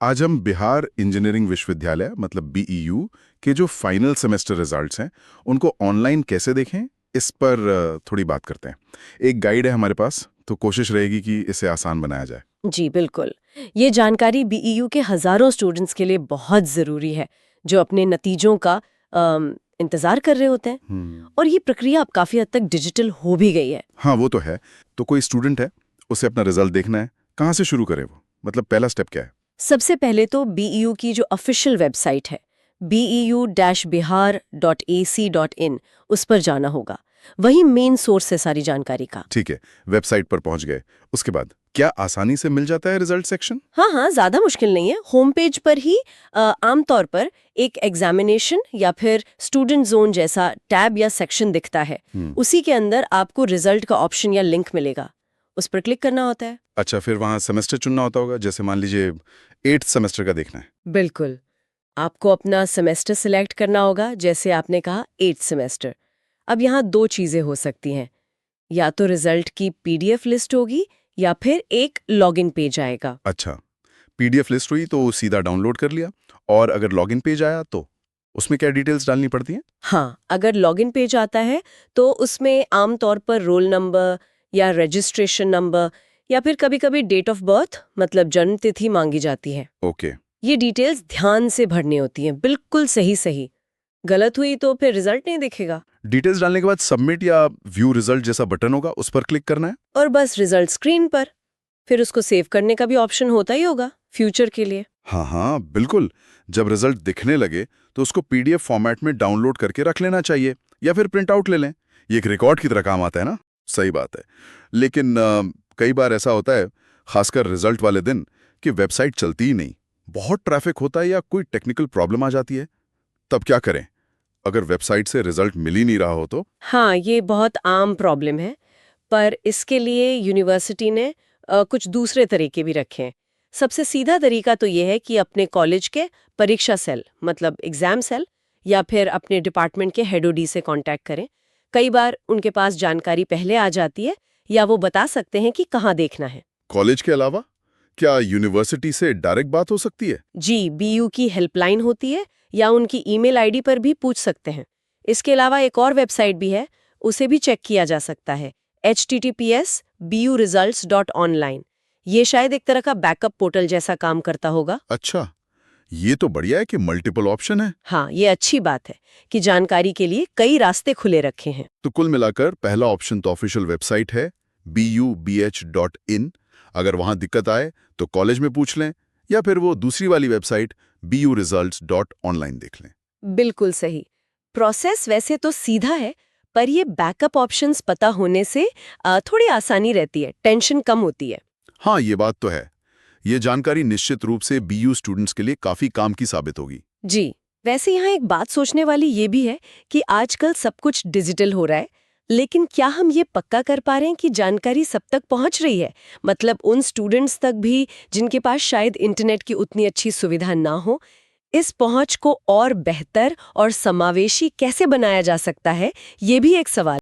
आज हम बिहार इंजीनियरिंग विश्वविद्यालय मतलब बीईयू के जो फाइनल सेमेस्टर रिजल्ट्स हैं उनको ऑनलाइन कैसे देखें इस पर थोड़ी बात करते हैं। एक गाइड है हमारे पास, तो कोशिश रहेगी कि इसे आसान बनाया जाए। जी बिल्कुल। ये जानकारी बीईयू के हजारों स्टूडेंट्स के लिए बहुत ज़रूरी है जो अपने नतीजों का इंतज़ार कर रहे होते हैं। और ये प्रक्रिया अब काफ़ी हद तक डिजिटल हो भी गई है। हाँ, वो तो है। तो कोई स्टूडेंट है, उसे अपना रिजल्ट देखना है, कहाँ से शुरू करे वो? मतलब पहला स्टेप क्या है? सबसे पहले तो बीईयू की जो ऑफिशियल वेबसाइट है beu-bihar.ac.in उस पर जाना होगा। वही मेन सोर्स है सारी जानकारी का। ठीक है, वेबसाइट पर पहुंच गए। उसके बाद क्या आसानी से मिल जाता है रिजल्ट सेक्शन? हाँ हाँ, ज़्यादा मुश्किल नहीं है। होम पेज पर ही आमतौर पर एक एग्जामिनेशन या फिर स्टूडेंट जोन जैसा टैब या सेक्शन दिखता है। उसी के अंदर आपको रिजल्ट का ऑप्शन या लिंक मिलेगा, उस पर क्लिक करना होता है। अच्छा, फिर वहाँ सेमेस्टर चुनना होता होगा, जैसे मान लीजिए 8th सेमेस्टर का देखना है। बिल्कुल, आपको अपना सेमेस्टर सिलेक्ट करना होगा, जैसे आपने कहा 8th सेमेस्टर। अब यहाँ दो चीज़ें हो सकती हैं, या तो रिजल्ट की पीडीएफ लिस्ट होगी या फिर एक लॉगिन पेज आएगा। अच्छा, पीडीएफ लिस्ट हुई तो सीधा डाउनलोड कर लिया, और अगर लॉगिन पेज आया तो उसमें क्या डिटेल्स डालनी पड़ती हैं? हाँ, अगर लॉगिन पेज आता है तो उसमें आमतौर पर रोल नंबर या रजिस्ट्रेशन नंबर या फिर कभी-कभी डेट ऑफ बर्थ मतलब जन्म तिथि मांगी जाती है। ओके। ये डिटेल्स ध्यान से भरनी होती हैं, बिल्कुल सही सही। गलत हुई तो फिर रिजल्ट नहीं दिखेगा। डिटेल्स डालने के बाद सबमिट या व्यू रिजल्ट जैसा बटन होगा, उस पर क्लिक करना है। और बस रिजल्ट स्क्रीन पर। फिर उसको सेव करने का भी ऑप्शन होता ही होगा फ्यूचर के लिए। हाँ हाँ, बिल्कुल। जब रिजल्ट दिखने लगे तो उसको पीडीएफ फॉर्मेट में डाउनलोड करके रख लेना चाहिए, या फिर प्रिंट आउट ले लें। ये एक रिकॉर्ड की तरह काम आता है ना। सही बात है। लेकिन कई बार ऐसा होता है, खासकर रिजल्ट वाले दिन, कि वेबसाइट चलती ही नहीं, बहुत ट्रैफिक होता है या कोई टेक्निकल प्रॉब्लम आ जाती है। तब क्या करें अगर वेबसाइट से रिजल्ट मिल ही नहीं रहा हो तो? हाँ, ये बहुत आम प्रॉब्लम है, पर इसके लिए यूनिवर्सिटी ने कुछ दूसरे तरीके भी रखे हैं। सबसे सीधा तरीका तो ये है कि अपने कॉलेज के परीक्षा सेल मतलब एग्जाम सेल या फिर अपने डिपार्टमेंट के हेड ओडी से कांटेक्ट करें। कई बार उनके पास जानकारी पहले आ जाती है या वो बता सकते हैं कि कहाँ देखना है। कॉलेज के अलावा क्या यूनिवर्सिटी से डायरेक्ट बात हो सकती है? जी, बीयू की हेल्पलाइन होती है या उनकी ईमेल आईडी पर भी पूछ सकते हैं। इसके अलावा एक और वेबसाइट भी है, उसे भी चेक किया जा सकता है, https://buresults.online। ये शायद एक तरह का बैकअप पोर्टल जैसा काम करता होगा। अच्छा, ये तो बढ़िया है कि मल्टीपल ऑप्शन है। हाँ, ये अच्छी बात है कि जानकारी के लिए कई रास्ते खुले रखे हैं। तो कुल मिलाकर पहला ऑप्शन तो ऑफिशियल वेबसाइट है bubh.in। अगर वहां दिक्कत आए तो कॉलेज में पूछ लें, या फिर वो दूसरी वाली वेबसाइट buresults.online देख लें। बिल्कुल सही। प्रोसेस वैसे तो सीधा है, पर ये बैकअप ऑप्शंस पता होने से थोड़ी आसानी रहती है, टेंशन कम होती है। हाँ, ये बात तो है। ये जानकारी निश्चित रूप से बीयू स्टूडेंट्स के लिए काफी काम की साबित होगी। जी, वैसे यहाँ एक बात सोचने वाली ये भी है कि आजकल सब कुछ डिजिटल हो रहा है, लेकिन क्या हम ये पक्का कर पा रहे हैं कि जानकारी सब तक पहुँच रही है? मतलब उन स्टूडेंट्स तक भी जिनके पास शायद इंटरनेट की उतनी अच्छी सुविधा ना हो। इस पहुँच को और बेहतर और समावेशी कैसे बनाया जा सकता है, ये भी एक सवाल